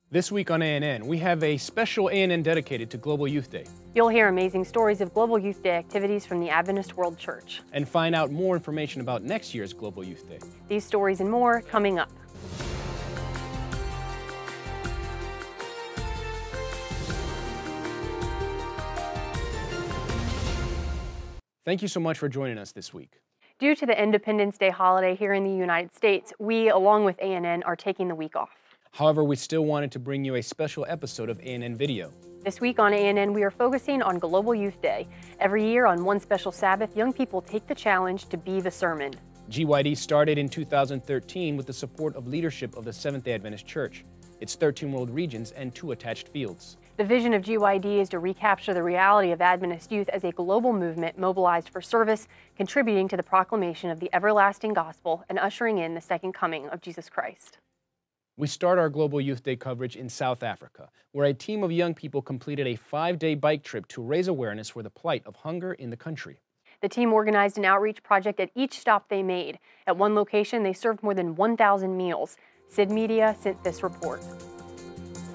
This week on ANN, we have a special ANN dedicated to Global Youth Day. You'll hear amazing stories of Global Youth Day activities from the Adventist World Church. And find out more information about next year's Global Youth Day. These stories and more coming up. Thank you so much for joining us this week. Due to the Independence Day holiday here in the United States, we, along with ANN, are taking the week off. However, we still wanted to bring you a special episode of ANN Video. This week on ANN, we are focusing on Global Youth Day. Every year on one special Sabbath, young people take the challenge to be the sermon. GYD started in 2013 with the support of leadership of the Seventh-day Adventist Church, its 13 world regions, and 2 attached fields. The vision of GYD is to recapture the reality of Adventist youth as a global movement mobilized for service, contributing to the proclamation of the everlasting gospel and ushering in the second coming of Jesus Christ. We start our Global Youth Day coverage in South Africa, where a team of young people completed a 5-day bike trip to raise awareness for the plight of hunger in the country. The team organized an outreach project at each stop they made. At one location, they served more than 1,000 meals. Sid Media sent this report.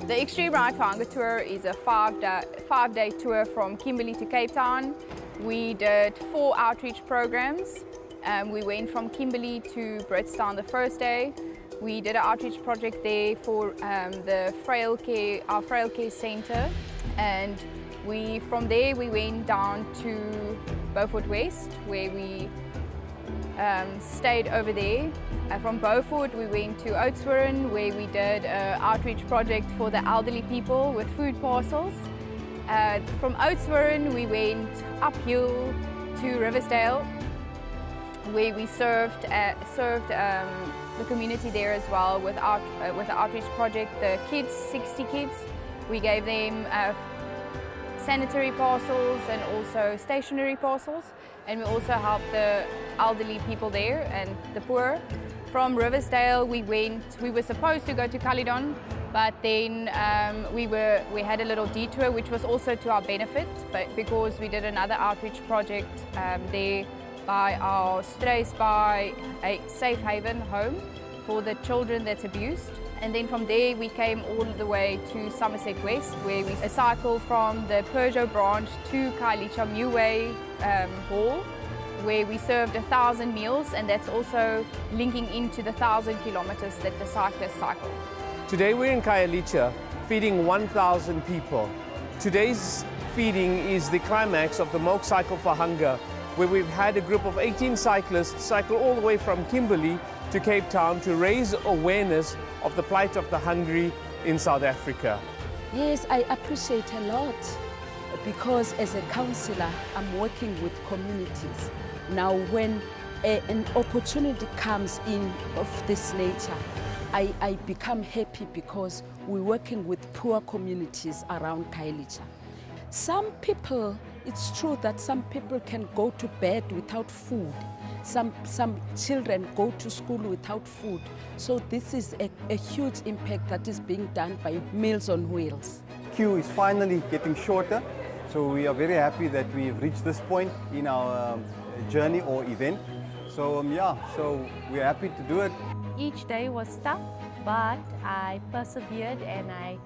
The Extreme Ride for Hunger Tour is a five-day tour from Kimberley to Cape Town. We did 4 outreach programs. We went from Kimberley to Bridgetown the first day. We did an outreach project there for our Frail Care Center, and from there we went down to Beaufort West, where we stayed over there. From Beaufort we went to Oudtshoorn, where we did an outreach project for the elderly people with food parcels. From Oudtshoorn we went uphill to Riversdale, where we served the community there as well with the outreach project. The kids, 60 kids, we gave them sanitary parcels and also stationary parcels, and we also helped the elderly people there and the poor. From Riversdale we were supposed to go to Caledon, but then we had a little detour, which was also to our benefit, but because we did another outreach project there by our Strays by a safe haven home for the children that's abused. And then from there we came all the way to Somerset West, where we cycled from the Peugeot branch to Khayelitsha Muway Hall, where we served 1,000 meals, and that's also linking into the 1,000 kilometers that the cyclists cycled. Today we're in Khayelitsha feeding 1,000 people. Today's feeding is the climax of the Milk Cycle for Hunger, where we've had a group of 18 cyclists cycle all the way from Kimberley to Cape Town to raise awareness of the plight of the hungry in South Africa. Yes, I appreciate a lot, because as a counsellor, I'm working with communities. Now, when an opportunity comes in of this nature, I become happy because we're working with poor communities around Khayelitsha. Some people, it's true that some people can go to bed without food. Some children go to school without food. So this is a huge impact that is being done by Meals on Wheels. Queue is finally getting shorter, so we are very happy that we've reached this point in our journey or event. So so we're happy to do it. Each day was tough, but I persevered and I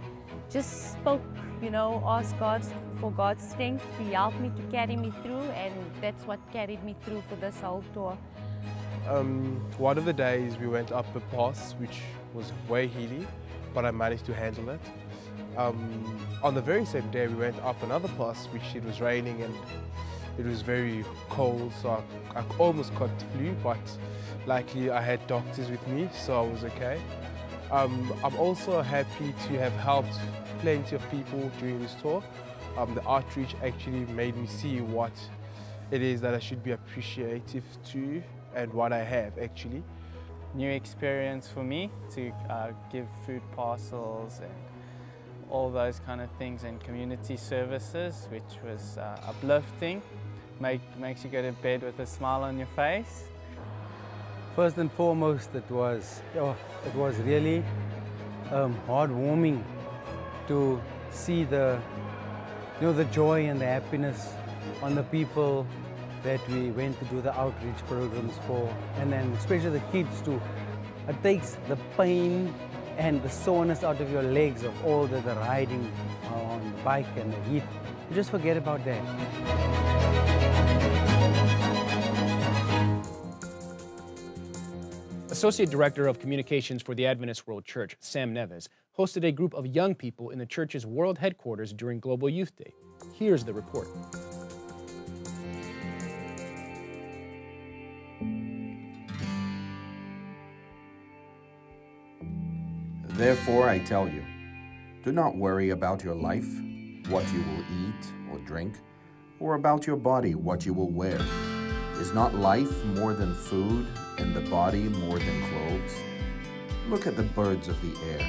just spoke, asked God for God's strength to help me, to carry me through, and that's what carried me through for this whole tour. One of the days we went up a pass which was way hilly, but I managed to handle it. On the very same day we went up another pass which it was raining and it was very cold, so I almost caught the flu, but luckily I had doctors with me, so I was okay. I'm also happy to have helped plenty of people during this tour. The outreach actually made me see what it is that I should be appreciative to and what I have actually. New experience for me to give food parcels and all those kind of things, and community services, which was uplifting. Makes you go to bed with a smile on your face. First and foremost, it was really heartwarming to see the joy and the happiness on the people that we went to do the outreach programs for, and then especially the kids too. It takes the pain and the soreness out of your legs of all the riding on the bike and the heat. You just forget about that. Associate Director of Communications for the Adventist World Church, Sam Neves, hosted a group of young people in the church's world headquarters during Global Youth Day. Here's the report. Therefore, I tell you, do not worry about your life, what you will eat or drink, or about your body, what you will wear. Is not life more than food, and the body more than clothes? Look at the birds of the air.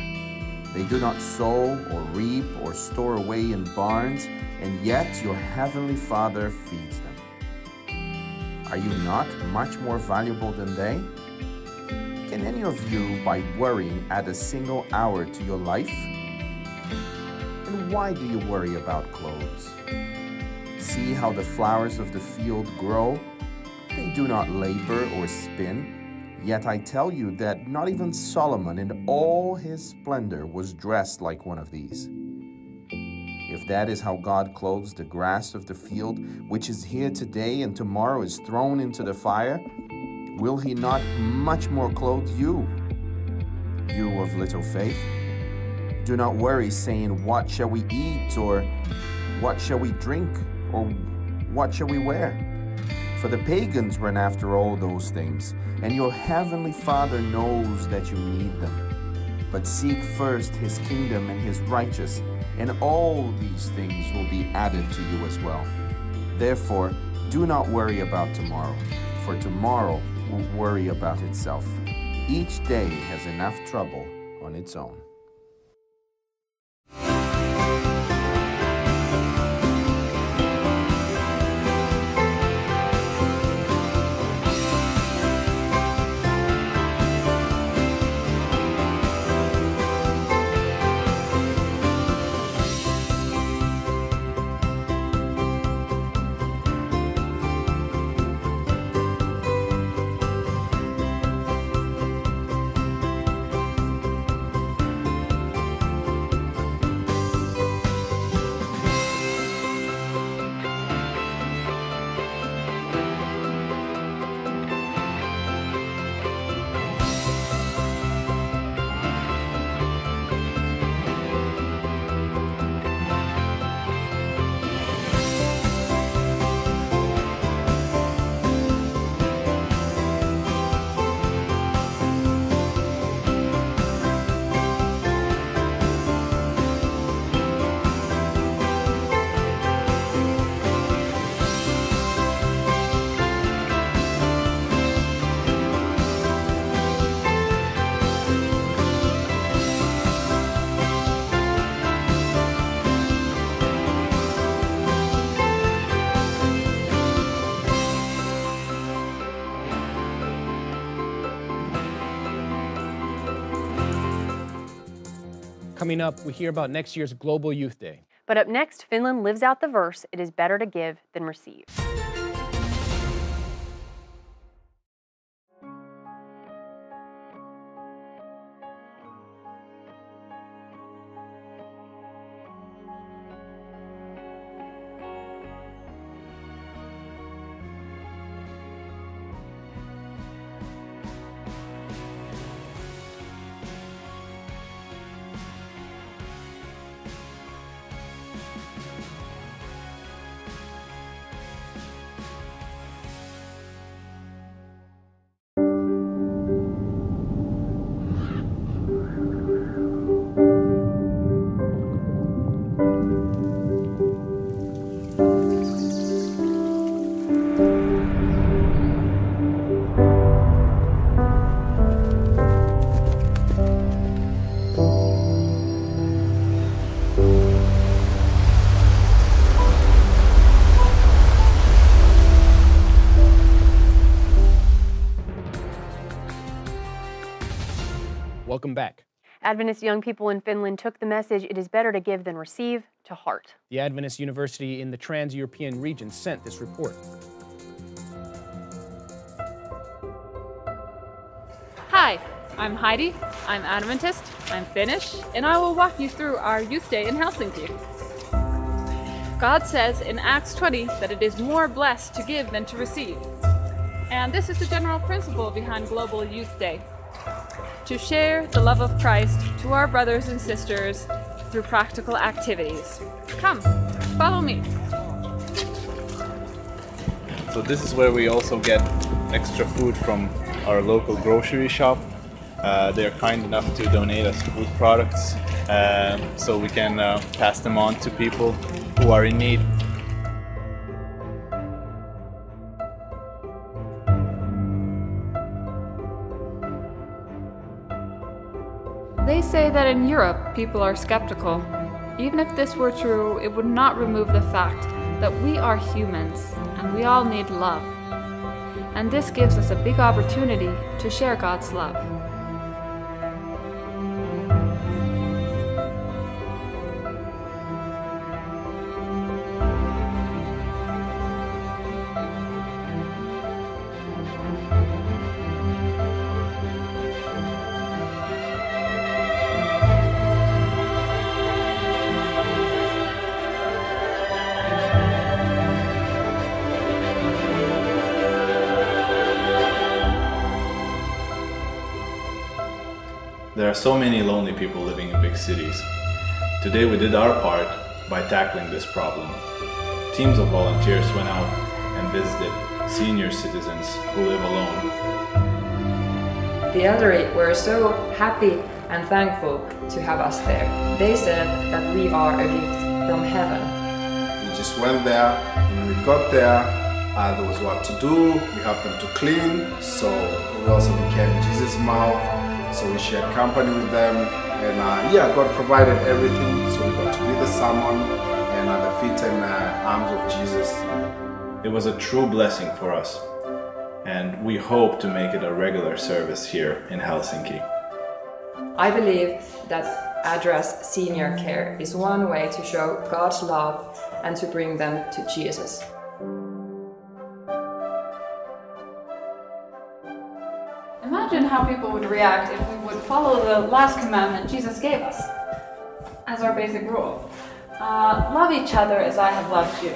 They do not sow or reap or store away in barns, and yet your heavenly Father feeds them. Are you not much more valuable than they? Can any of you, by worrying, add a single hour to your life? And why do you worry about clothes? See how the flowers of the field grow? They do not labor or spin. Yet I tell you that not even Solomon in all his splendor was dressed like one of these. If that is how God clothes the grass of the field, which is here today and tomorrow is thrown into the fire, will he not much more clothe you, you of little faith? Do not worry, saying, what shall we eat, or what shall we drink, or what shall we wear? For the pagans run after all those things, and your heavenly Father knows that you need them. But seek first his kingdom and his righteousness, and all these things will be added to you as well. Therefore, do not worry about tomorrow, for tomorrow will worry about itself. Each day has enough trouble on its own. Coming up, we hear about next year's Global Youth Day. But up next, Finland lives out the verse, it is better to give than receive. Welcome back. Adventist young people in Finland took the message, it is better to give than receive, to heart. The Adventist University in the Trans-European region sent this report. Hi, I'm Heidi, I'm Adventist, I'm Finnish, and I will walk you through our Youth Day in Helsinki. God says in Acts 20 that it is more blessed to give than to receive. And this is the general principle behind Global Youth Day: to share the love of Christ to our brothers and sisters through practical activities. Come, follow me. So this is where we also get extra food from our local grocery shop. They're kind enough to donate us food products so we can pass them on to people who are in need. They say that in Europe, people are skeptical. Even if this were true, it would not remove the fact that we are humans and we all need love. And this gives us a big opportunity to share God's love. There are so many lonely people living in big cities. Today we did our part by tackling this problem. Teams of volunteers went out and visited senior citizens who live alone. The elderly were so happy and thankful to have us there. They said that we are a gift from heaven. We just went there. When we got there, there was what to do. We helped them to clean. So we also became Jesus' mouth. So we shared company with them, and yeah, God provided everything. So we got to be the sermon and the feet and arms of Jesus. It was a true blessing for us, and we hope to make it a regular service here in Helsinki. I believe that Address Senior Care is one way to show God's love and to bring them to Jesus. Imagine how people would react if we would follow the last commandment Jesus gave us as our basic rule. Love each other as I have loved you.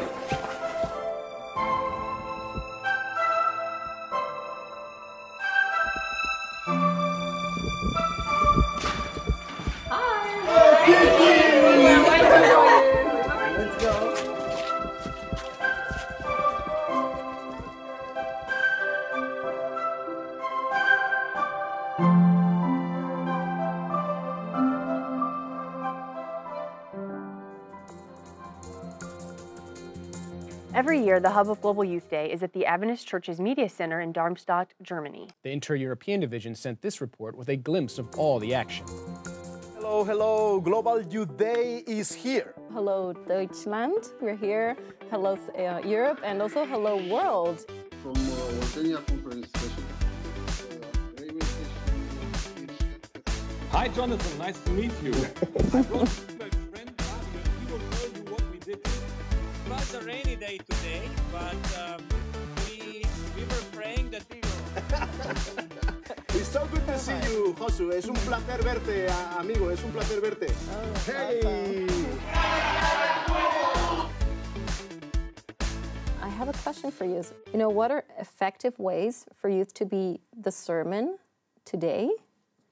Every year, the hub of Global Youth Day is at the Adventist Church's Media Center in Darmstadt, Germany. The Inter-European Division sent this report with a glimpse of all the action. Hello, hello, Global Youth Day is here. Hello, Deutschland, we're here. Hello, Europe, and also hello, world. From Waltenia Conference Station. Hi, Jonathan, nice to meet you. I brought my friend Fabio. He will tell you what we did. It was a rainy day today, but we were praying that we will. It's so good to see you, Josu. Es un placer verte, amigo. Es un placer verte. Hey! I have a question for you. You know, what are effective ways for youth to be the sermon today?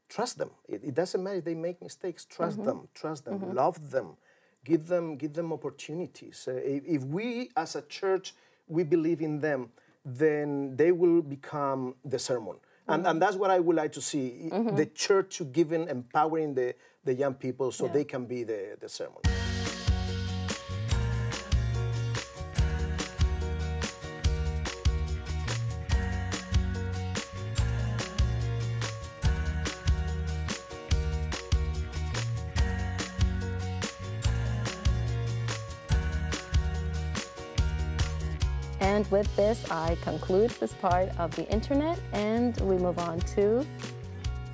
Trust them. It doesn't matter if they make mistakes. Trust them. Trust them. Love them. Give them opportunities. If we as a church, we believe in them, then they will become the sermon. And that's what I would like to see, the church giving, empowering the young people so they can be the sermon. And with this, I conclude this part of the internet, and we move on to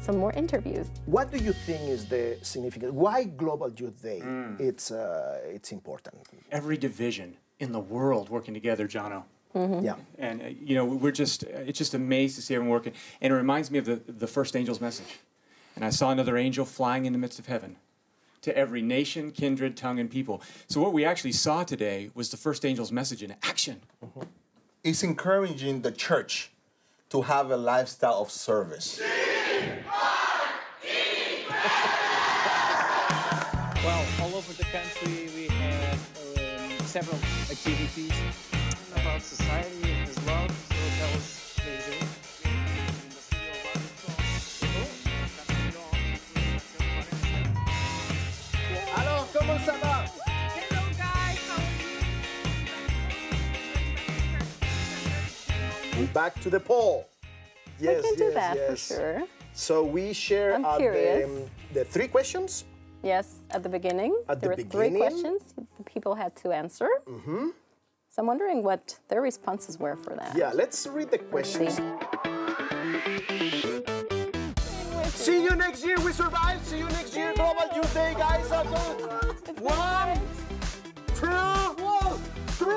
some more interviews. What do you think is the significance? Why Global Youth Day? It's important. Every division in the world working together, Jono. Yeah. And you know, it's just amazed to see everyone working. And it reminds me of the first angel's message. And I saw another angel flying in the midst of heaven to every nation, kindred, tongue, and people. So what we actually saw today was the first angel's message in action. It's encouraging the church to have a lifestyle of service. Well, all over the country we had several activities about society as well, so that was amazing. Alors, comment ça va? Hello guys, how are you? We're back to the poll. Yes, we can do yes, that yes. for sure. So we share I'm curious. the 3 questions. Yes, at the beginning. At there the were 3 beginning. questions the people had to answer. Mm-hmm. So I'm wondering what their responses were for that. Yeah, let's read the questions. See you next year. We survived. See you next year. Global Youth Day, guys. 1, 2, 3.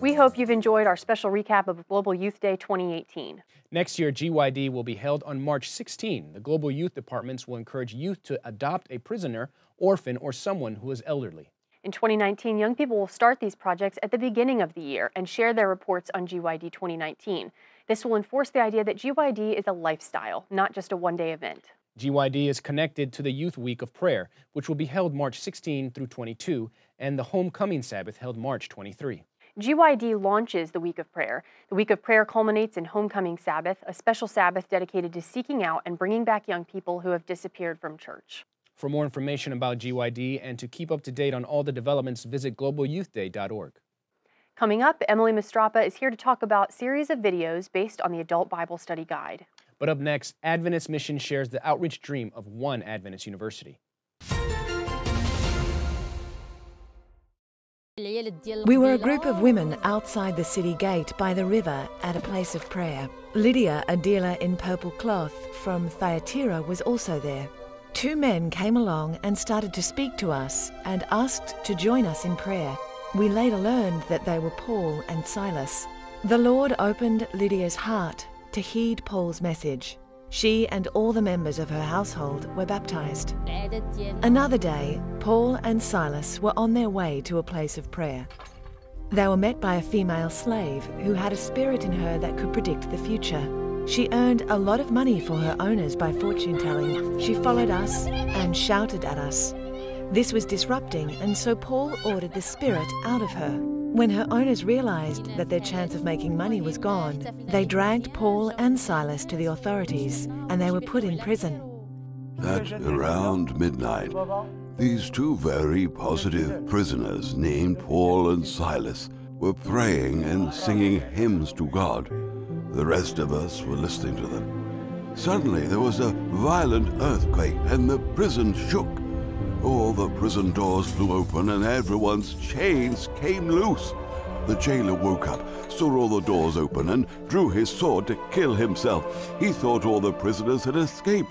We hope you've enjoyed our special recap of Global Youth Day 2018. Next year, GYD will be held on March 16. The Global Youth Departments will encourage youth to adopt a prisoner, orphan, or someone who is elderly. In 2019, young people will start these projects at the beginning of the year and share their reports on GYD 2019. This will enforce the idea that GYD is a lifestyle, not just a one-day event. GYD is connected to the Youth Week of Prayer, which will be held March 16 through 22, and the Homecoming Sabbath held March 23. GYD launches the Week of Prayer. The Week of Prayer culminates in Homecoming Sabbath, a special Sabbath dedicated to seeking out and bringing back young people who have disappeared from church. For more information about GYD and to keep up to date on all the developments, visit globalyouthday.org. Coming up, Emily Mistrapa is here to talk about a series of videos based on the Adult Bible Study Guide. But up next, Adventist Mission shares the outreach dream of one Adventist university. We were a group of women outside the city gate by the river at a place of prayer. Lydia, a dealer in purple cloth from Thyatira, was also there. 2 men came along and started to speak to us and asked to join us in prayer. We later learned that they were Paul and Silas. The Lord opened Lydia's heart to heed Paul's message. She and all the members of her household were baptized. Another day, Paul and Silas were on their way to a place of prayer. They were met by a female slave who had a spirit in her that could predict the future. She earned a lot of money for her owners by fortune-telling. She followed us and shouted at us. This was disrupting, and so Paul ordered the spirit out of her. When her owners realized that their chance of making money was gone, they dragged Paul and Silas to the authorities, and they were put in prison. At around midnight, these 2 very positive prisoners named Paul and Silas were praying and singing hymns to God. The rest of us were listening to them. Suddenly there was a violent earthquake and the prison shook. All the prison doors flew open and everyone's chains came loose. The jailer woke up, saw all the doors open and drew his sword to kill himself. He thought all the prisoners had escaped,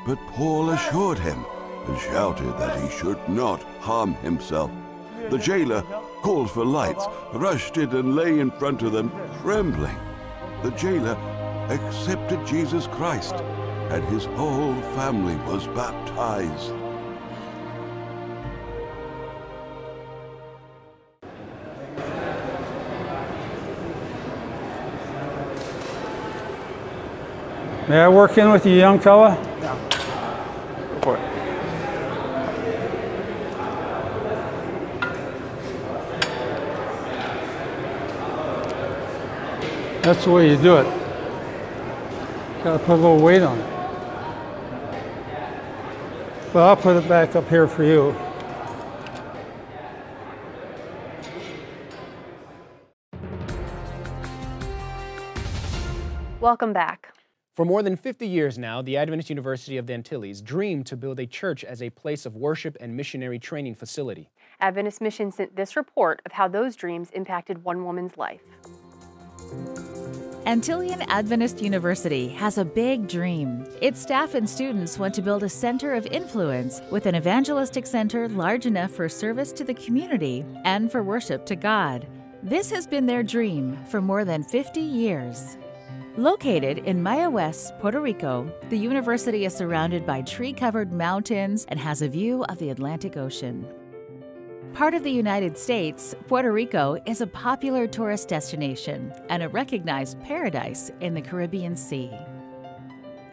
but Paul assured him and shouted that he should not harm himself. The jailer called for lights, rushed in and lay in front of them, trembling. The jailer accepted Jesus Christ, and his whole family was baptized. May I work in with you, young fella? Yeah. Go for it. That's the way you do it. Got to put a little weight on it. Well, I'll put it back up here for you. Welcome back. For more than 50 years now, the Adventist University of the Antilles dreamed to build a church as a place of worship and missionary training facility. Adventist Mission sent this report of how those dreams impacted one woman's life. Antillean Adventist University has a big dream. Its staff and students want to build a center of influence with an evangelistic center large enough for service to the community and for worship to God. This has been their dream for more than 50 years. Located in Maya West, Puerto Rico, the university is surrounded by tree-covered mountains and has a view of the Atlantic Ocean. Part of the United States, Puerto Rico is a popular tourist destination and a recognized paradise in the Caribbean Sea.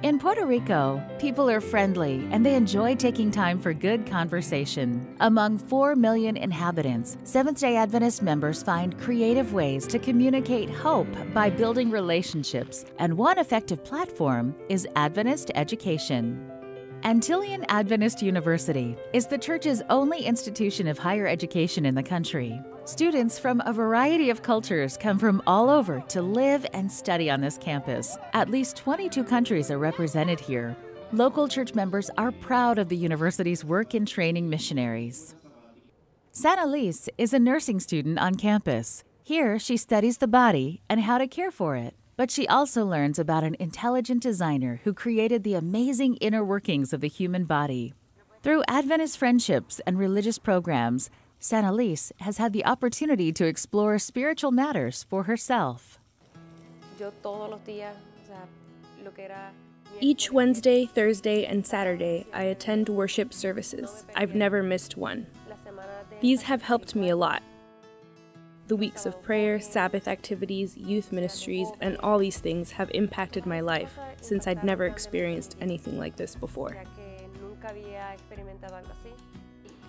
In Puerto Rico, people are friendly and they enjoy taking time for good conversation. Among 4 million inhabitants, Seventh-day Adventist members find creative ways to communicate hope by building relationships, and one effective platform is Adventist education. Antillean Adventist University is the church's only institution of higher education in the country. Students from a variety of cultures come from all over to live and study on this campus. At least 22 countries are represented here. Local church members are proud of the university's work in training missionaries. Sanalise is a nursing student on campus. Here, she studies the body and how to care for it. But she also learns about an intelligent designer who created the amazing inner workings of the human body. Through Adventist friendships and religious programs, Sanalise has had the opportunity to explore spiritual matters for herself. Each Wednesday, Thursday, and Saturday, I attend worship services. I've never missed one. These have helped me a lot. The weeks of prayer, Sabbath activities, youth ministries, and all these things have impacted my life since I'd never experienced anything like this before.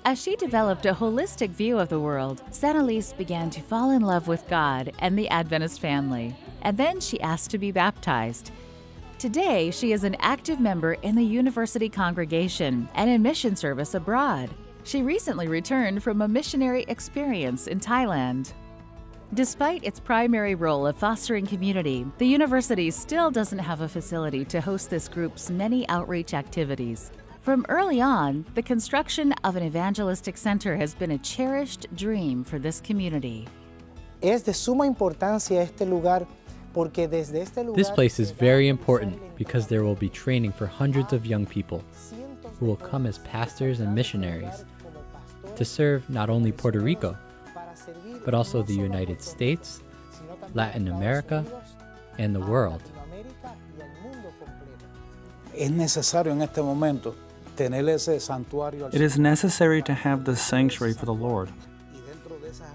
As she developed a holistic view of the world, Sanalise began to fall in love with God and the Adventist family, and then she asked to be baptized. Today, she is an active member in the university congregation and in mission service abroad. She recently returned from a missionary experience in Thailand. Despite its primary role of fostering community, the university still doesn't have a facility to host this group's many outreach activities. From early on, the construction of an evangelistic center has been a cherished dream for this community. Es de suma importancia este lugar porque desde este lugar. This place is very important because there will be training for hundreds of young people who will come as pastors and missionaries to serve not only Puerto Rico, but also the United States, Latin America, and the world. Es necesario en este momento tener ese santuario. It is necessary to have the sanctuary for the Lord,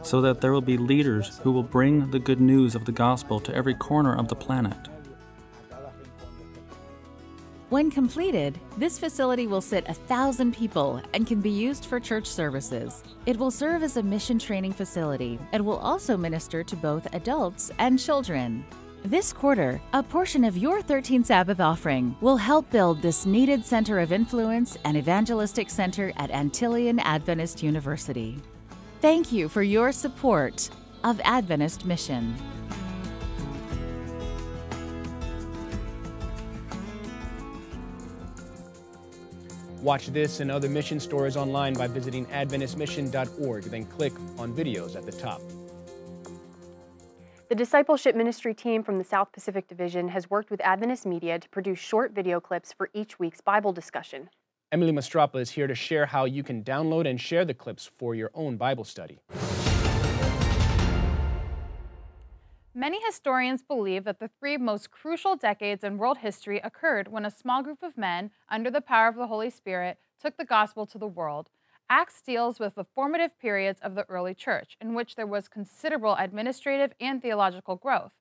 so that there will be leaders who will bring the good news of the gospel to every corner of the planet. When completed, this facility will sit 1,000 people and can be used for church services. It will serve as a mission training facility and will also minister to both adults and children. This quarter, a portion of your 13th Sabbath offering will help build this needed center of influence and evangelistic center at Antillean Adventist University. Thank you for your support of Adventist Mission. Watch this and other mission stories online by visiting AdventistMission.org, then click on videos at the top. The Discipleship Ministry team from the South Pacific Division has worked with Adventist Media to produce short video clips for each week's Bible discussion. Emily Mastrapa is here to share how you can download and share the clips for your own Bible study. Many historians believe that the 3 most crucial decades in world history occurred when a small group of men, under the power of the Holy Spirit, took the gospel to the world. Acts deals with the formative periods of the early church, in which there was considerable administrative and theological growth.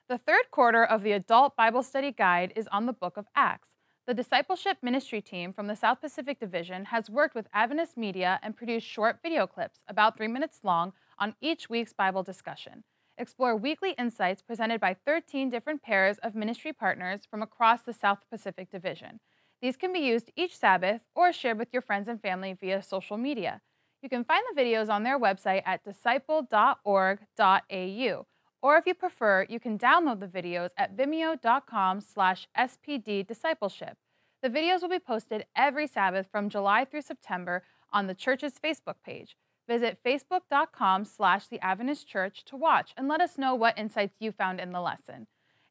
The 3rd quarter of the Adult Bible Study Guide is on the book of Acts. The Discipleship Ministry team from the South Pacific Division has worked with Adventist Media and produced short video clips, about 3 minutes long, on each week's Bible discussion. Explore weekly insights presented by 13 different pairs of ministry partners from across the South Pacific Division. These can be used each Sabbath or shared with your friends and family via social media. You can find the videos on their website at disciple.org.au, or if you prefer, you can download the videos at vimeo.com/spddiscipleship. The videos will be posted every Sabbath from July through September on the church's Facebook page. Visit facebook.com/The Adventist Church to watch and let us know what insights you found in the lesson.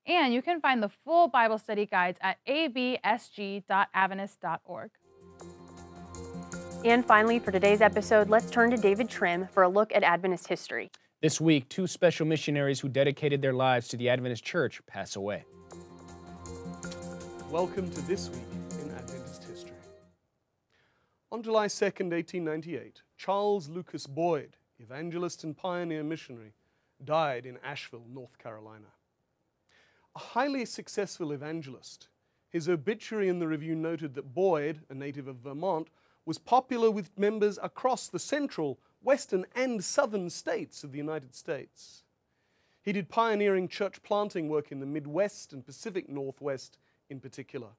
And you can find the full Bible study guides at absg.adventist.org. And finally, for today's episode, let's turn to David Trim for a look at Adventist history. This week, 2 special missionaries who dedicated their lives to the Adventist Church pass away. Welcome to This Week in Adventist History. On July 2nd, 1898, Charles Lucas Boyd, evangelist and pioneer missionary, died in Asheville, North Carolina. A highly successful evangelist, his obituary in the Review noted that Boyd, a native of Vermont, was popular with members across the central, western, and southern states of the United States. He did pioneering church planting work in the Midwest and Pacific Northwest in particular.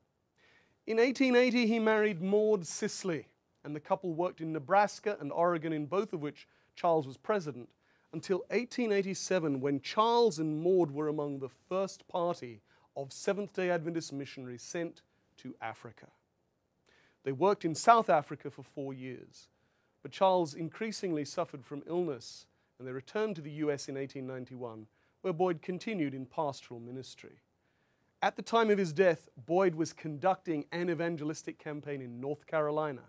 In 1880, he married Maud Sisley, and the couple worked in Nebraska and Oregon, in both of which Charles was president, until 1887, when Charles and Maud were among the first party of Seventh-day Adventist missionaries sent to Africa. They worked in South Africa for 4 years, but Charles increasingly suffered from illness, and they returned to the U.S. in 1891, where Boyd continued in pastoral ministry. At the time of his death, Boyd was conducting an evangelistic campaign in North Carolina,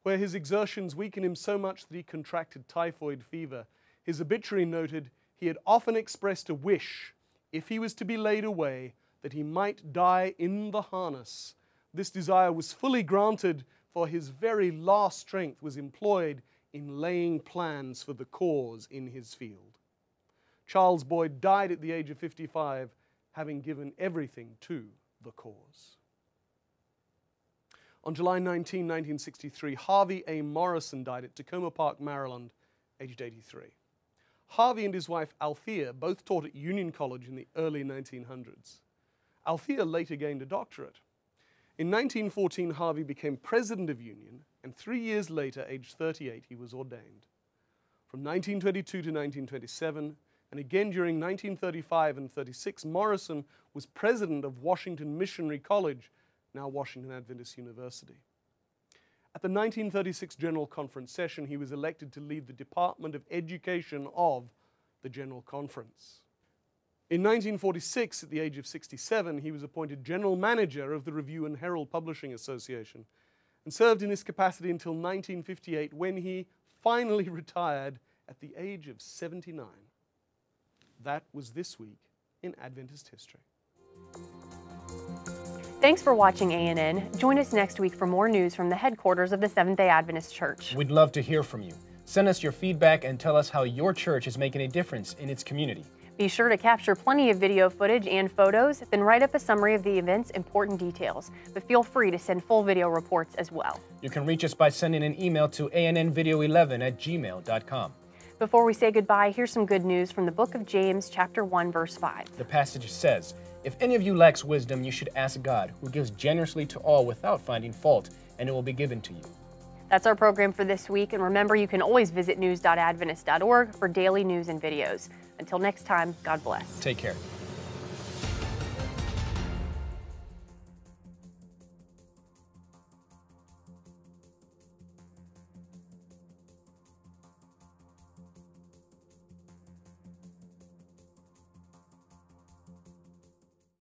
where his exertions weakened him so much that he contracted typhoid fever. His obituary noted he had often expressed a wish, if he was to be laid away, that he might die in the harness. This desire was fully granted, for his very last strength was employed in laying plans for the cause in his field. Charles Boyd died at the age of 55, having given everything to the cause. On July 19, 1963, Harvey A. Morrison died at Tacoma Park, Maryland, aged 83. Harvey and his wife Althea both taught at Union College in the early 1900s. Althea later gained a doctorate. In 1914, Harvey became president of Union, and 3 years later, aged 38, he was ordained. From 1922 to 1927, and again during 1935 and 36, Morrison was president of Washington Missionary College, now Washington Adventist University. At the 1936 General Conference session, he was elected to lead the Department of Education of the General Conference. In 1946, at the age of 67, he was appointed General Manager of the Review and Herald Publishing Association and served in this capacity until 1958, when he finally retired at the age of 79. That was This Week in Adventist History. Thanks for watching A&N. Join us next week for more news from the headquarters of the Seventh-day Adventist Church. We'd love to hear from you. Send us your feedback and tell us how your church is making a difference in its community. Be sure to capture plenty of video footage and photos, then write up a summary of the event's important details. But feel free to send full video reports as well. You can reach us by sending an email to annvideo11@gmail.com. Before we say goodbye, here's some good news from the book of James, chapter 1, verse 5. The passage says, "If any of you lacks wisdom, you should ask God, who gives generously to all without finding fault, and it will be given to you." That's our program for this week, and remember, you can always visit news.adventist.org for daily news and videos. Until next time, God bless. Take care.